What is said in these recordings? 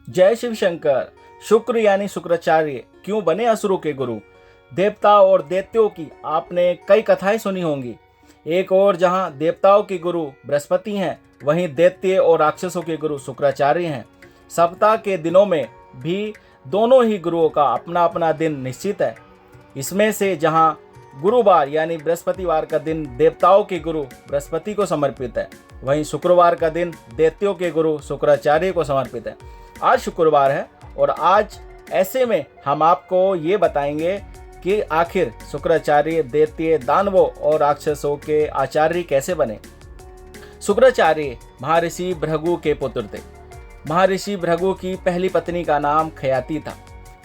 जय शिव शंकर। शुक्र यानी शुक्राचार्य क्यों बने असुरों के गुरु? देवता और दैत्यों की आपने कई कथाएं सुनी होंगी। एक और जहां देवताओं के गुरु बृहस्पति हैं, वहीं दैत्य और राक्षसों के गुरु शुक्राचार्य हैं। सप्ताह के दिनों में भी दोनों ही गुरुओं का अपना अपना दिन निश्चित है। इसमें से जहां गुरुवार यानी बृहस्पतिवार का दिन देवताओं के गुरु बृहस्पति को समर्पित है, वहीं शुक्रवार का दिन दैत्यों के गुरु शुक्राचार्य को समर्पित है। आज शुक्रवार है और आज ऐसे में हम आपको ये बताएंगे कि आखिर शुक्राचार्य दैत्य दानवों और राक्षसों के आचार्य कैसे बने। शुक्राचार्य महर्षि भृगु के पुत्र थे। महर्षि भृगु की पहली पत्नी का नाम खयाति था।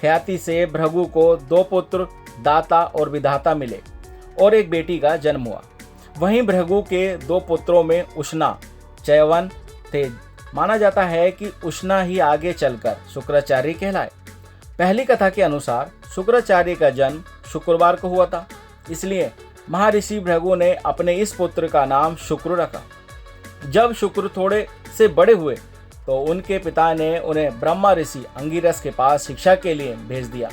खयाति से भृगु को दो पुत्र दाता और विधाता मिले और एक बेटी का जन्म हुआ। वहीं भृगु के दो पुत्रों में उष्णा चयवन थे। माना जाता है कि उष्णा ही आगे चलकर शुक्राचार्य कहलाए। पहली कथा के अनुसार शुक्राचार्य का जन्म शुक्रवार को हुआ था, इसलिए महर्षि भृगु ने अपने इस पुत्र का नाम शुक्र रखा। जब शुक्र थोड़े से बड़े हुए तो उनके पिता ने उन्हें ब्रह्मा ऋषि अंगिरस के पास शिक्षा के लिए भेज दिया।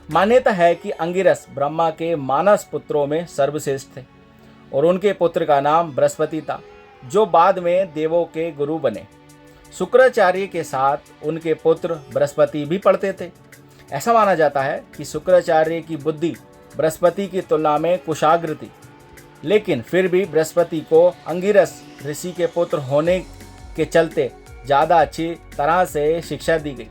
मान्यता है कि अंगिरस ब्रह्मा के मानस पुत्रों में सर्वश्रेष्ठ थे और उनके पुत्र का नाम बृहस्पति था, जो बाद में देवों के गुरु बने। शुक्राचार्य के साथ उनके पुत्र बृहस्पति भी पढ़ते थे। ऐसा माना जाता है कि शुक्राचार्य की बुद्धि बृहस्पति की तुलना में कुशाग्र थी, लेकिन फिर भी बृहस्पति को अंगिरस ऋषि के पुत्र होने के चलते ज़्यादा अच्छी तरह से शिक्षा दी गई,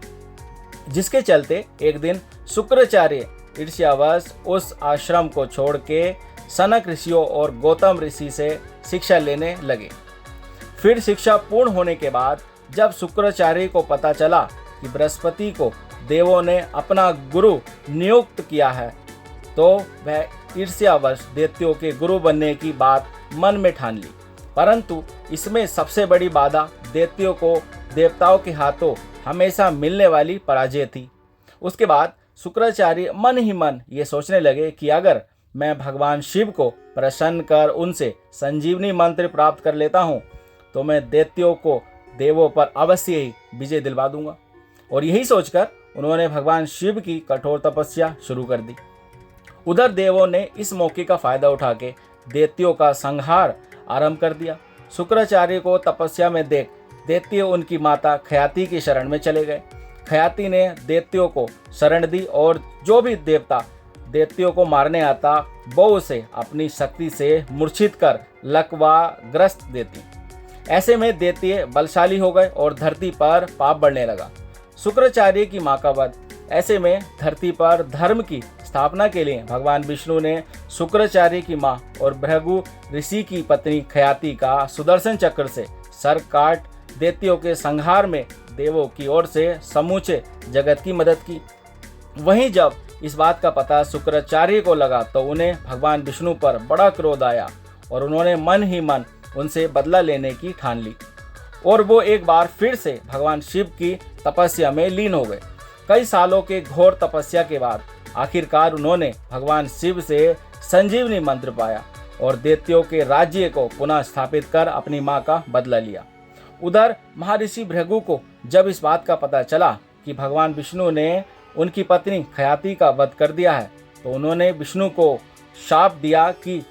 जिसके चलते एक दिन शुक्राचार्य ईर्ष्यावश उस आश्रम को छोड़ के सनक ऋषियों और गौतम ऋषि से शिक्षा लेने लगे। फिर शिक्षा पूर्ण होने के बाद जब शुक्राचार्य को पता चला कि बृहस्पति को देवों ने अपना गुरु नियुक्त किया है, तो वह ईर्ष्यावश दैत्यों के गुरु बनने की बात मन में ठान ली। परंतु इसमें सबसे बड़ी बाधा दैत्यों को देवताओं के हाथों हमेशा मिलने वाली पराजय थी। उसके बाद शुक्राचार्य मन ही मन ये सोचने लगे कि अगर मैं भगवान शिव को प्रसन्न कर उनसे संजीवनी मंत्र प्राप्त कर लेता हूँ, तो मैं दैत्यों को देवों पर अवश्य ही विजय दिलवा दूंगा। और यही सोचकर उन्होंने भगवान शिव की कठोर तपस्या शुरू कर दी। उधर देवों ने इस मौके का फायदा उठा के दैत्यों का संहार आरंभ कर दिया। शुक्राचार्य को तपस्या में देख दैत्य उनकी माता खयाति की शरण में चले गए। खयाति ने दैत्यों को शरण दी और जो भी देवता दैत्यों को मारने आता वो उसे अपनी शक्ति से मूर्छित कर लकवाग्रस्त देती। ऐसे में दैत्य बलशाली हो गए और धरती पर पाप बढ़ने लगा। शुक्राचार्य की मां का वध। ऐसे में धरती पर धर्म की स्थापना के लिए भगवान विष्णु ने शुक्राचार्य की मां और भृगु ऋषि की पत्नी खयाति का सुदर्शन चक्र से सर काट दैत्यों के संहार में देवों की ओर से समूचे जगत की मदद की। वहीं जब इस बात का पता शुक्राचार्य को लगा तो उन्हें भगवान विष्णु पर बड़ा क्रोध आया और उन्होंने मन ही मन उनसे बदला लेने की ठान ली और वो एक बार फिर से भगवान शिव की तपस्या में लीन हो गए। कई सालों के घोर तपस्या के बाद आखिरकार उन्होंने भगवान शिव से संजीवनी मंत्र पाया और दैत्यों के राज्य को पुनः स्थापित कर अपनी मां का बदला लिया। उधर महर्षि भृगु को जब इस बात का पता चला कि भगवान विष्णु ने उनकी पत्नी खयाति का वध कर दिया है, तो उन्होंने विष्णु को शाप दिया कि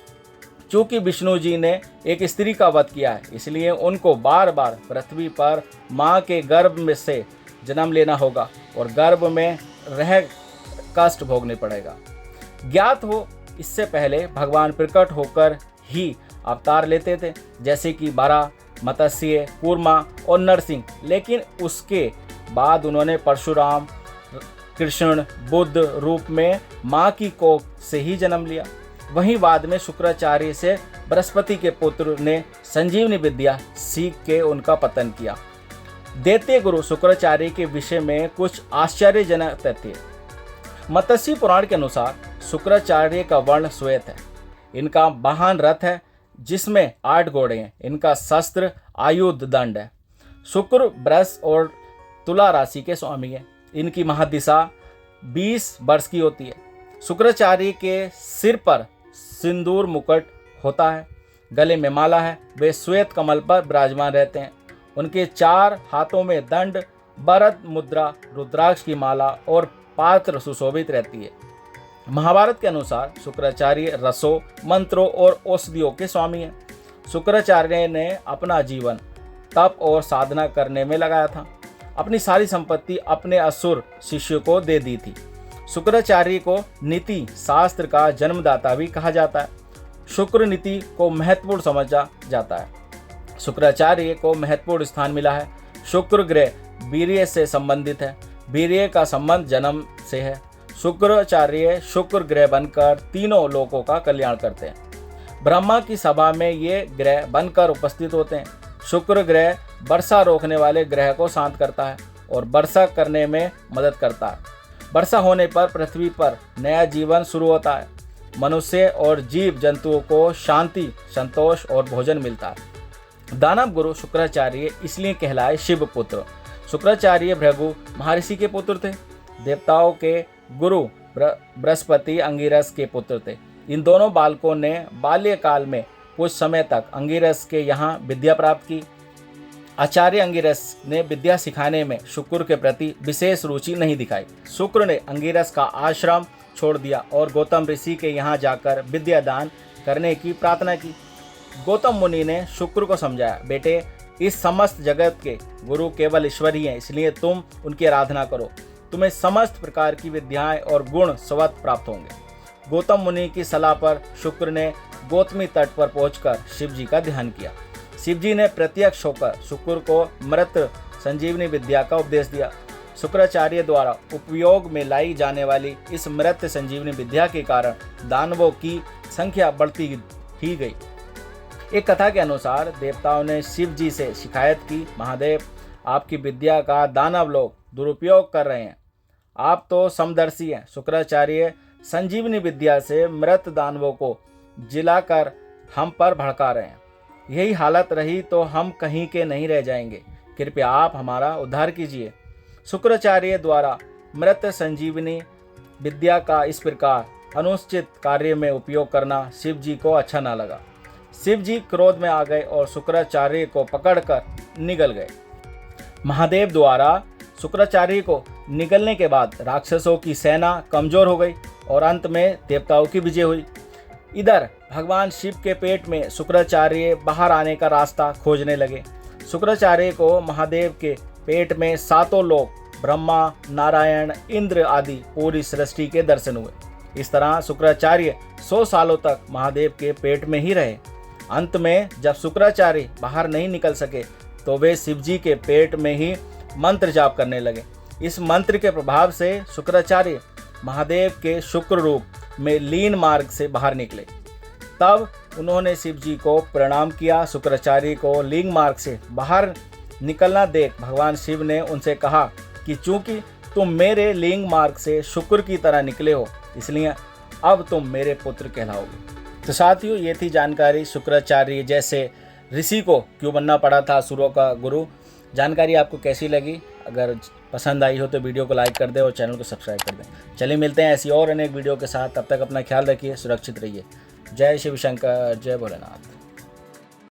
चूंकि विष्णु जी ने एक स्त्री का वध किया है, इसलिए उनको बार बार पृथ्वी पर मां के गर्भ में से जन्म लेना होगा और गर्भ में रह कष्ट भोगने पड़ेगा। ज्ञात हो इससे पहले भगवान प्रकट होकर ही अवतार लेते थे, जैसे कि बरा, मत्स्य, कूर्मा और नरसिंह, लेकिन उसके बाद उन्होंने परशुराम, कृष्ण, बुद्ध रूप में मां की कोख से ही जन्म लिया। वहीं बाद में शुक्राचार्य से बृहस्पति के पुत्र ने संजीवनी विद्या सीख के उनका पतन किया। दैत्य गुरु शुक्राचार्य के विषय में कुछ आश्चर्यजनक तथ्य। मत्स्य पुराण के अनुसार शुक्राचार्य का वर्ण श्वेत है। इनका वाहन रथ है जिसमें 8 घोड़े हैं। इनका शस्त्र आयुध दंड है। शुक्र वृष और तुला राशि के स्वामी है। इनकी महादिशा 20 वर्ष की होती है। शुक्राचार्य के सिर पर सिंदूर मुकुट होता है, गले में माला है। वे श्वेत कमल पर विराजमान रहते हैं। उनके 4 हाथों में दंड भरत मुद्रा, रुद्राक्ष की माला और पात्र सुशोभित रहती है। महाभारत के अनुसार शुक्राचार्य रसों, मंत्रों और औषधियों के स्वामी हैं। शुक्राचार्य ने अपना जीवन तप और साधना करने में लगाया था। अपनी सारी संपत्ति अपने असुर शिष्य को दे दी थी। शुक्राचार्य को नीति शास्त्र का जन्मदाता भी कहा जाता है। शुक्र नीति को महत्वपूर्ण समझा जाता है। शुक्राचार्य को महत्वपूर्ण स्थान मिला है। शुक्र ग्रह वीर्य से संबंधित है। वीर्य का संबंध जन्म से है। शुक्राचार्य शुक्र ग्रह बनकर तीनों लोकों का कल्याण करते हैं। ब्रह्मा की सभा में ये ग्रह बनकर उपस्थित होते हैं। शुक्र ग्रह वर्षा रोकने वाले ग्रह को शांत करता है और वर्षा करने में मदद करता है। वर्षा होने पर पृथ्वी पर नया जीवन शुरू होता है। मनुष्य और जीव जंतुओं को शांति, संतोष और भोजन मिलता है। दानव गुरु शुक्राचार्य इसलिए कहलाए शिव पुत्र। शुक्राचार्य भृगु महर्षि के पुत्र थे। देवताओं के गुरु बृहस्पति अंगिरस के पुत्र थे। इन दोनों बालकों ने बाल्यकाल में कुछ समय तक अंगिरस के यहाँ विद्या प्राप्त की। आचार्य अंगिरस ने विद्या सिखाने में शुक्र के प्रति विशेष रुचि नहीं दिखाई। शुक्र ने अंगिरस का आश्रम छोड़ दिया और गौतम ऋषि के यहाँ जाकर विद्या दान करने की प्रार्थना की। गौतम मुनि ने शुक्र को समझाया, बेटे, इस समस्त जगत के गुरु केवल ईश्वर ही हैं, इसलिए तुम उनकी आराधना करो। तुम्हें समस्त प्रकार की विद्याएं और गुण स्वतः प्राप्त होंगे। गौतम मुनि की सलाह पर शुक्र ने गौतमी तट पर पहुंचकर शिव जी का ध्यान किया। शिव जी ने प्रत्यक्ष होकर शुक्र को मृत संजीवनी विद्या का उपदेश दिया। शुक्राचार्य द्वारा उपयोग में लाई जाने वाली इस मृत संजीवनी विद्या के कारण दानवों की संख्या बढ़ती ही गई। एक कथा के अनुसार देवताओं ने शिव जी से शिकायत की, महादेव, आपकी विद्या का दानव लोग दुरुपयोग कर रहे हैं। आप तो समदर्शी हैं। शुक्राचार्य संजीवनी विद्या से मृत दानवों को जिलाकर हम पर भड़का रहे हैं। यही हालत रही तो हम कहीं के नहीं रह जाएंगे। कृपया आप हमारा उद्धार कीजिए। शुक्राचार्य द्वारा मृत संजीवनी विद्या का इस प्रकार अनुचित कार्य में उपयोग करना शिव जी को अच्छा न लगा। शिव जी क्रोध में आ गए और शुक्राचार्य को पकड़कर निगल गए। महादेव द्वारा शुक्राचार्य को निगलने के बाद राक्षसों की सेना कमजोर हो गई और अंत में देवताओं की विजय हुई। इधर भगवान शिव के पेट में शुक्राचार्य बाहर आने का रास्ता खोजने लगे। शुक्राचार्य को महादेव के पेट में सातों लोक, ब्रह्मा, नारायण, इंद्र आदि पूरी सृष्टि के दर्शन हुए। इस तरह शुक्राचार्य 100 सालों तक महादेव के पेट में ही रहे। अंत में जब शुक्राचार्य बाहर नहीं निकल सके तो वे शिव जी के पेट में ही मंत्र जाप करने लगे। इस मंत्र के प्रभाव से शुक्राचार्य महादेव के शुक्र रूप में लीन मार्ग से बाहर निकले। तब उन्होंने शिव जी को प्रणाम किया। शुक्राचार्य को लिंग मार्ग से बाहर निकलना देख भगवान शिव ने उनसे कहा कि चूंकि तुम मेरे लिंग मार्ग से शुक्र की तरह निकले हो, इसलिए अब तुम मेरे पुत्र कहलाओगे। तो साथियों, ये थी जानकारी शुक्राचार्य जैसे ऋषि को क्यों बनना पड़ा था असुरों का गुरु। जानकारी आपको कैसी लगी? अगर पसंद आई हो तो वीडियो को लाइक कर दें और चैनल को सब्सक्राइब कर दें। चलिए मिलते हैं ऐसी और अनेक वीडियो के साथ। तब तक अपना ख्याल रखिए, सुरक्षित रहिए। जय शिव शंकर, जय भोलेनाथ।